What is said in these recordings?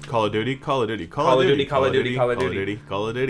Call of Duty. The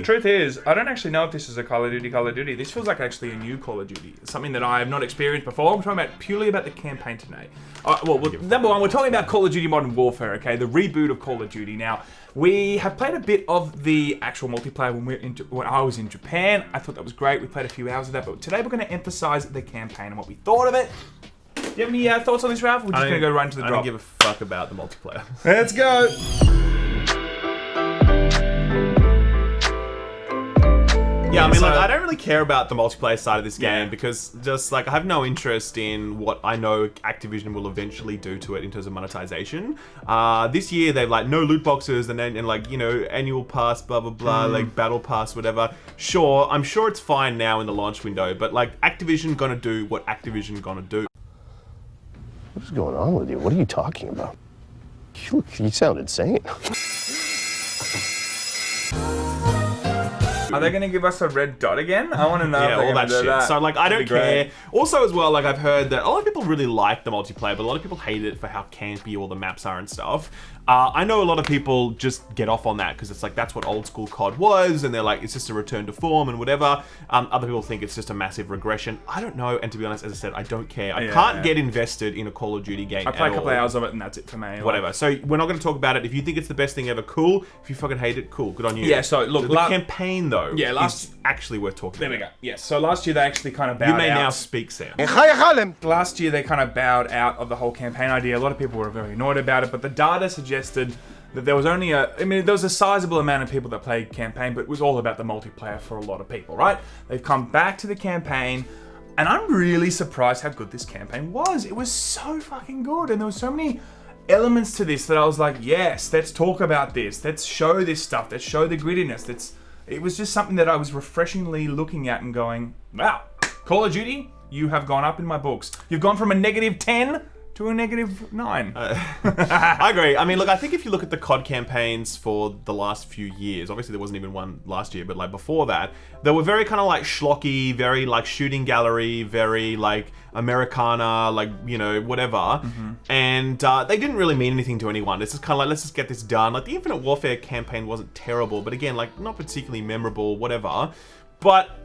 truth is, I don't actually know if this is a Call of Duty. This feels like actually a new Call of Duty. Something that I have not experienced before. I'm talking purely about the campaign tonight. Number one, we're talking about Call of Duty Modern Warfare, okay? The reboot of Call of Duty. Now, we have played a bit of the actual multiplayer when I was in Japan. I thought that was great. We played a few hours of that. But today we're going to emphasize the campaign and what we thought of it. Do you have any thoughts on this, Ralph? We're just going to go right into the drop. I don't give a fuck about the multiplayer. Let's go. Yeah, I mean, I don't really care about the multiplayer side of this game because just, I have no interest in what I know Activision will eventually do to it in terms of monetization. This year, they've, no loot boxes and annual pass, blah, blah, blah, battle pass, whatever. Sure, I'm sure it's fine now in the launch window, but, Activision gonna do what Activision gonna do. What is going on with you? What are you talking about? You sound insane. Are they going to give us a red dot again? I want to know. Yeah, all that shit. That. So, I don't care. Also, as well, I've heard that a lot of people really like the multiplayer, but a lot of people hate it for how campy all the maps are and stuff. I know a lot of people just get off on that because it's that's what old school COD was, and they're it's just a return to form and whatever. Other people think it's just a massive regression. I don't know, and to be honest, as I said, I don't care. I can't get invested in a Call of Duty game. I play a couple of hours of it, and that's it for me. Whatever. So we're not going to talk about it. If you think it's the best thing ever, cool. If you fucking hate it, cool. Good on you. Yeah. So look, the campaign though, is actually worth talking about. There we go. Yes. So last year they actually kind of bowed out. You may now speak, Sam. Last year they kind of bowed out of the whole campaign idea. A lot of people were very annoyed about it, but the data suggested that there was only there was a sizable amount of people that played campaign, but it was all about the multiplayer for a lot of people, right? They've come back to the campaign, and I'm really surprised how good this campaign was. It was so fucking good, and there were so many elements to this that I was like, yes, let's talk about this. Let's show this stuff. Let's show the grittiness. It was just something that I was refreshingly looking at and going, wow, Call of Duty, you have gone up in my books. You've gone from a -10 to a -9. I agree. I mean, look, I think if you look at the COD campaigns for the last few years, obviously there wasn't even one last year, but before that, they were very kind of schlocky, very shooting gallery, very Americana, whatever. Mm-hmm. And they didn't really mean anything to anyone. It's just kind of let's just get this done. The Infinite Warfare campaign wasn't terrible, but again, not particularly memorable, whatever. But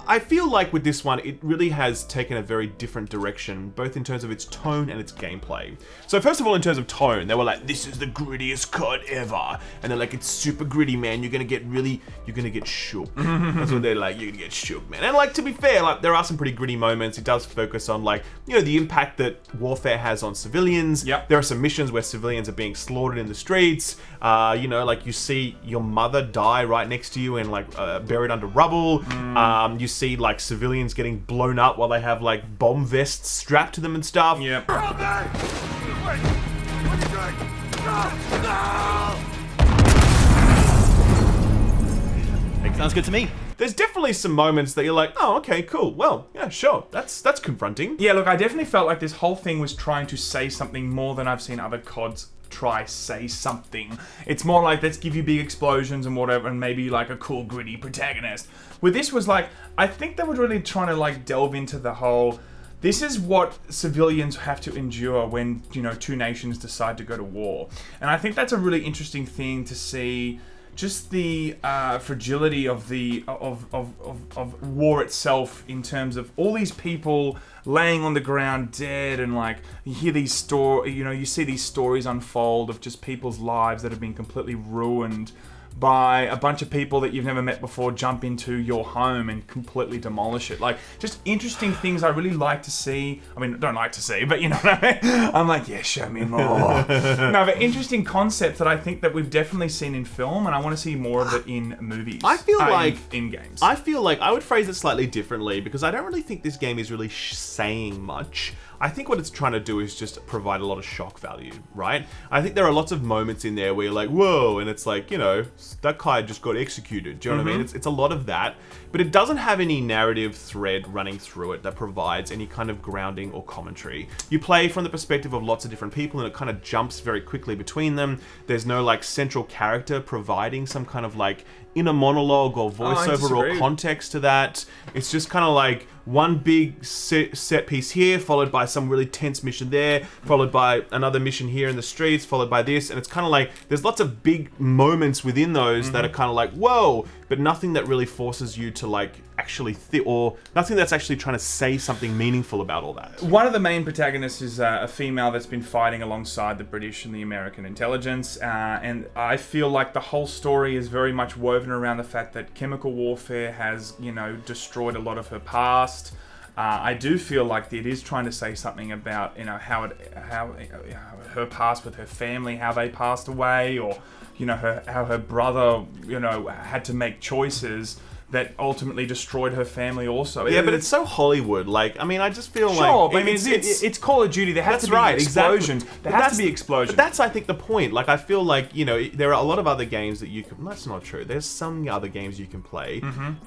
I feel with this one, it really has taken a very different direction, both in terms of its tone and its gameplay. So first of all, in terms of tone, they were this is the grittiest COD ever. And they're it's super gritty, man. You're gonna get shook. That's what they're you're gonna get shook, man. And to be fair, there are some pretty gritty moments. It does focus on the impact that warfare has on civilians. Yep. There are some missions where civilians are being slaughtered in the streets. You see your mother die right next to you and buried under rubble. You see civilians getting blown up while they have bomb vests strapped to them and stuff. Yeah. Sounds good to me. There's definitely some moments that you're oh, okay, cool. Well, yeah, sure. That's confronting. Yeah, look, I definitely felt like this whole thing was trying to say something more than I've seen other CODs say something. It's more let's give you big explosions and whatever, and maybe a cool gritty protagonist. With this was I think they were really trying to delve into the whole, this is what civilians have to endure when, two nations decide to go to war. And I think that's a really interesting thing to see. Just the fragility of war itself, in terms of all these people laying on the ground dead, and you hear these you see these stories unfold of just people's lives that have been completely ruined by a bunch of people that you've never met before jump into your home and completely demolish it. Just interesting things I really like to see. I mean, don't like to see, but you know what I mean? I'm yeah, show me more. No, but interesting concepts that I think that we've definitely seen in film, and I want to see more of it in movies. I feel in games. I feel I would phrase it slightly differently, because I don't really think this game is really saying much. I think what it's trying to do is just provide a lot of shock value, right? I think there are lots of moments in there where you're whoa, and it's that guy just got executed. Do you know what I mean? It's a lot of that, but it doesn't have any narrative thread running through it that provides any kind of grounding or commentary. You play from the perspective of lots of different people, and it kind of jumps very quickly between them. There's no central character providing some kind of inner monologue or voiceover or context to that. It's just kind of one big set piece here, followed by some really tense mission there, followed by another mission here in the streets, followed by this, and it's kind of like there's lots of big moments within those that are kind of like, whoa, but nothing that really forces you to like actually or nothing that's actually trying to say something meaningful about all that. One of the main protagonists is a female that's been fighting alongside the British and the American intelligence, and I feel like the whole story is very much woven around the fact that chemical warfare has, destroyed a lot of her past. I do feel like it is trying to say something about, how her past with her family, how they passed away, or how her brother, had to make choices that ultimately destroyed her family also. Yeah, but it's so Hollywood. Like, I mean, I just feel sure, like... but it's Call of Duty. There has to be explosions. Exactly. There has to be explosions. But that's, I think, the point. Like, I feel like, there are a lot of other games that you can... That's not true. There's some other games you can play,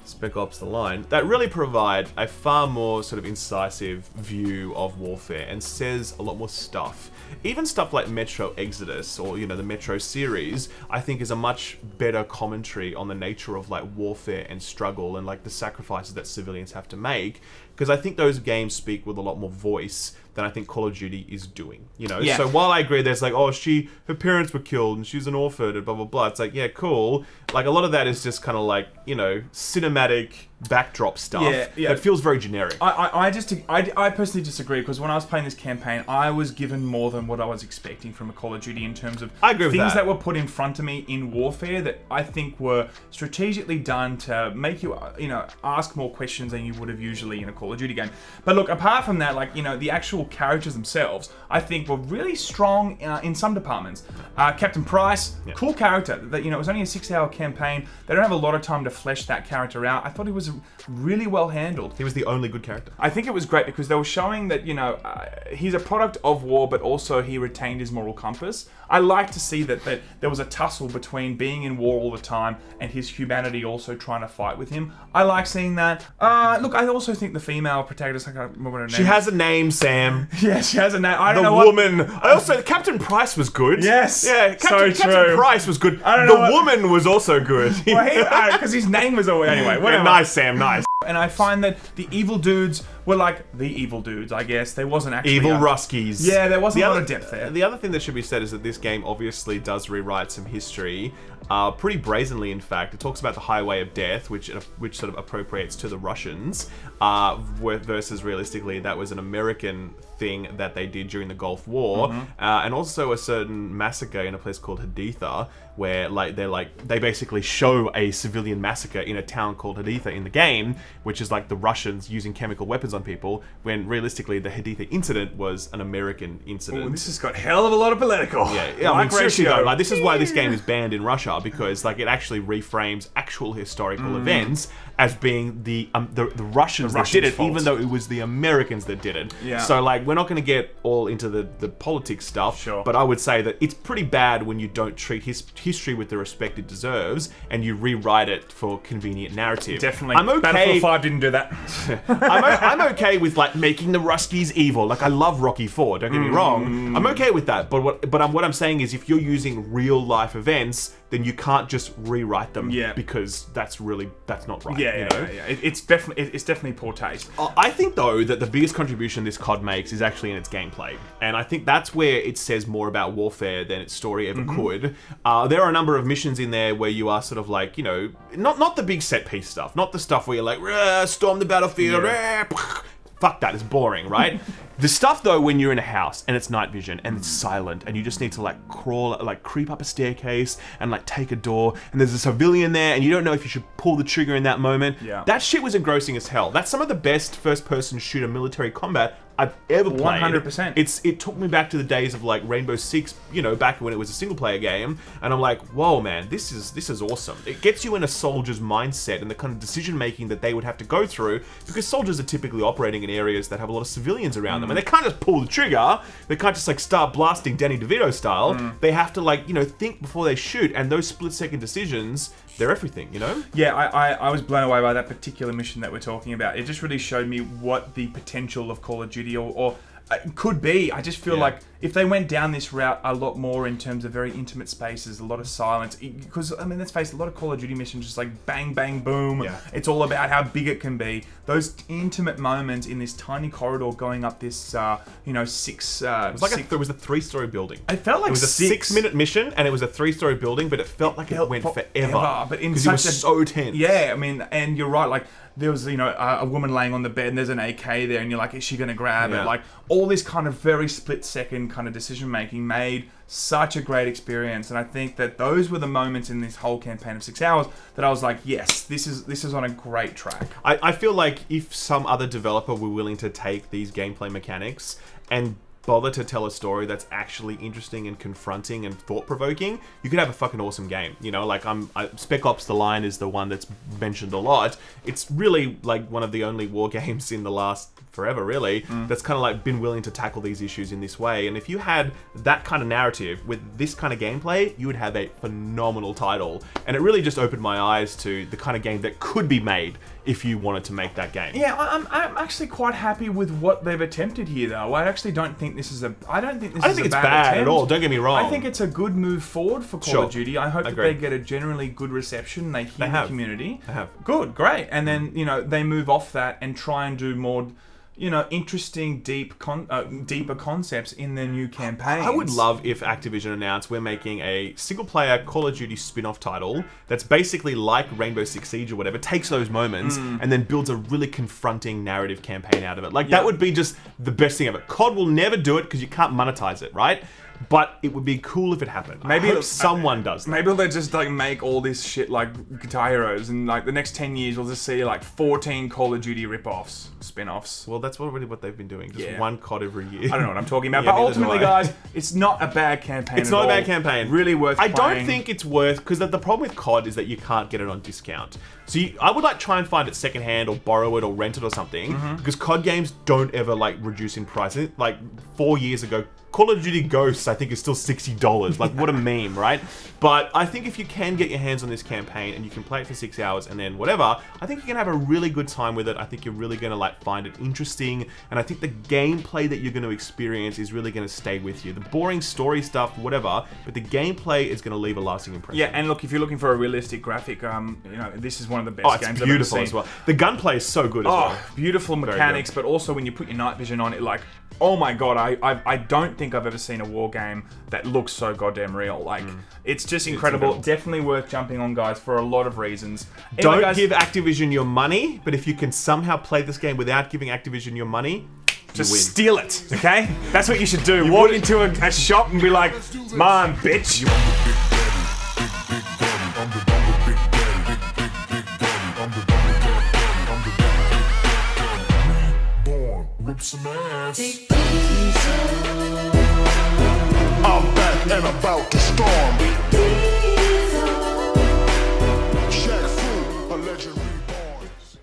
Spec Ops The Line, that really provide a far more sort of incisive view of warfare and says a lot more stuff. Even stuff like Metro Exodus or, the Metro series, I think is a much better commentary on the nature of, like, warfare and struggle and, like, the sacrifices that civilians have to make. Because I think those games speak with a lot more voice than I think Call of Duty is doing. Yeah. So while I agree there's like, her parents were killed and she's an orphan and blah, blah, blah. It's like, yeah, cool. Like, a lot of that is just kind of like, cinematic backdrop stuff that feels very generic. I personally disagree, because when I was playing this campaign, I was given more than what I was expecting from a Call of Duty in terms of I agree with things that. that were put in front of me in warfare that I think were strategically done to make you, ask more questions than you would have usually in a Call of Duty game. But look, apart from that, like, the actual characters themselves, I think were really strong in some departments. Captain Price, cool character. That it was only a 6-hour campaign. They don't have a lot of time to flesh that character out. I thought he was really well handled. He was the only good character. I think it was great because they were showing that, he's a product of war, but also he retained his moral compass. I like to see that there was a tussle between being in war all the time and his humanity also trying to fight with him. I like seeing that. Look, I also think the female protagonist, I can't remember what her name is. She has a name, Sam. Yeah, she has a name. I don't know The woman. Also, Captain Price was good. Yes. Yeah, Captain Price was good. The woman was also good. Well, because his name was always... Anyway, whatever. Yeah, nice, Sam, nice. And I find that the evil dudes were like the evil dudes, I guess. There wasn't actually... Evil Ruskies. Yeah, there wasn't a lot of depth there. The other thing that should be said is that this game obviously does rewrite some history, pretty brazenly, in fact. It talks about the Highway of Death, which sort of appropriates to the Russians, versus realistically that was an American thing that they did during the Gulf War, and also a certain massacre in a place called Haditha, where they basically show a civilian massacre in a town called Haditha in the game, which is like the Russians using chemical weapons on people, when realistically the Haditha incident was an American incident. Ooh, this has got hell of a lot of political. Yeah, I mean, seriously though, like, this is why this game is banned in Russia, because like it actually reframes actual historical events as being the Russians that did it, fault. even though it was the Americans that did it. Yeah. So like, we're not going to get all into the politics stuff, Sure. but I would say that it's pretty bad when you don't treat history with the respect it deserves and you rewrite it for convenient narrative. Definitely. I'm okay. Battlefield 5 didn't do that. I'm okay with like making the Ruskies evil. Like, I love Rocky 4. Don't get me wrong. I'm okay with that. But what I'm saying is, if you're using real life events, then you can't just rewrite them. Yeah. Because that's not right. Yeah. It's definitely poor taste. I think though that the biggest contribution this COD makes is actually in its gameplay, and I think that's where it says more about warfare than its story ever could. There are a number of missions in there where you are sort of like, not the big set piece stuff, not the stuff where you're like, storm the battlefield. Fuck that, it's boring, right? The stuff though, when you're in a house and it's night vision and it's silent and you just need to like creep up a staircase and like take a door and there's a civilian there and you don't know if you should pull the trigger in that moment. Yeah. That shit was engrossing as hell. That's some of the best first-person shooter military combat I've ever played. 100%. It took me back to the days of like Rainbow Six, back when it was a single-player game, and I'm like, whoa, man, this is awesome. It gets you in a soldier's mindset and the kind of decision-making that they would have to go through, because soldiers are typically operating in areas that have a lot of civilians around them, and they can't just pull the trigger. They can't just like start blasting Danny DeVito style. They have to like, think before they shoot, and those split-second decisions, they're everything, Yeah, I was blown away by that particular mission that we're talking about. It just really showed me what the potential of Call of Duty or it could be. I just feel like if they went down this route a lot more in terms of very intimate spaces, a lot of silence, because I mean, let's face it, a lot of Call of Duty missions just like bang, bang, boom. Yeah. It's all about how big it can be. Those intimate moments in this tiny corridor going up this, it was it was a 3-story building. It felt like it was a 6-minute mission, and it was a 3-story building, but it felt like it went forever. But in because such it was so tense. Yeah, I mean, and you're right. Like there was, a woman laying on the bed, and there's an AK there, and you're like, is she going to grab it? Like all this kind of very split-second kind of decision making made such a great experience. And I think that those were the moments in this whole campaign of 6 hours that I was like, yes, this is on a great track. I feel like if some other developer were willing to take these gameplay mechanics and bother to tell a story that's actually interesting and confronting and thought-provoking, you could have a fucking awesome game. Like Spec Ops: The Line is the one that's mentioned a lot. It's really like one of the only war games in the last forever, really, that's kind of like been willing to tackle these issues in this way. And if you had that kind of narrative with this kind of gameplay, you would have a phenomenal title. And it really just opened my eyes to the kind of game that could be made if you wanted to make that game. Yeah, I'm actually quite happy with what they've attempted here, though. I actually don't think this is a. I don't think it's bad attempt at all. Don't get me wrong. I think it's a good move forward for Call of Duty. I hope that they get a generally good reception. They hear the community. They have. Good, great, and then they move off that and try and do more. Interesting, deeper concepts in their new campaigns. I would love if Activision announced we're making a single-player Call of Duty spin-off title that's basically like Rainbow Six Siege or whatever, takes those moments and then builds a really confronting narrative campaign out of it. Like, that would be just the best thing ever. COD will never do it because you can't monetize it, right? But it would be cool if it happened. Maybe someone does that. Maybe they'll just like make all this shit like Guitar Heroes, and like the next 10 years we'll just see like 14 Call of Duty rip-offs, spin-offs. Well, that's already what they've been doing. Just one COD every year. I don't know what I'm talking about. But ultimately, guys, it's not a bad campaign. It's not a bad campaign. Really worth playing. I don't think it's worth, because the problem with COD is that you can't get it on discount. So I would like try and find it secondhand or borrow it or rent it or something, because COD games don't ever like reduce in price. Like 4 years ago, Call of Duty Ghosts, I think, is still $60. Like, what a meme, right? But I think if you can get your hands on this campaign and you can play it for 6 hours and then whatever, I think you can have a really good time with it. I think you're really going to like find it interesting. And I think the gameplay that you're going to experience is really going to stay with you. The boring story stuff, whatever, but the gameplay is going to leave a lasting impression. Yeah, and look, if you're looking for a realistic graphic, this is one of the best games I've ever seen. As well. The gunplay is so good as well. Beautiful mechanics, but also when you put your night vision on it, like, oh my god, I don't think I've ever seen a war game that looks so goddamn real. Like, it's just incredible. Definitely worth jumping on, guys, for a lot of reasons. Anyway, don't give Activision your money, but if you can somehow play this game without giving Activision your money, just steal it, okay? That's what you should do. Walk into a shop and be like, "Man, bitch." Some ass. I'm back and about to storm. Shaq Fu, a legend.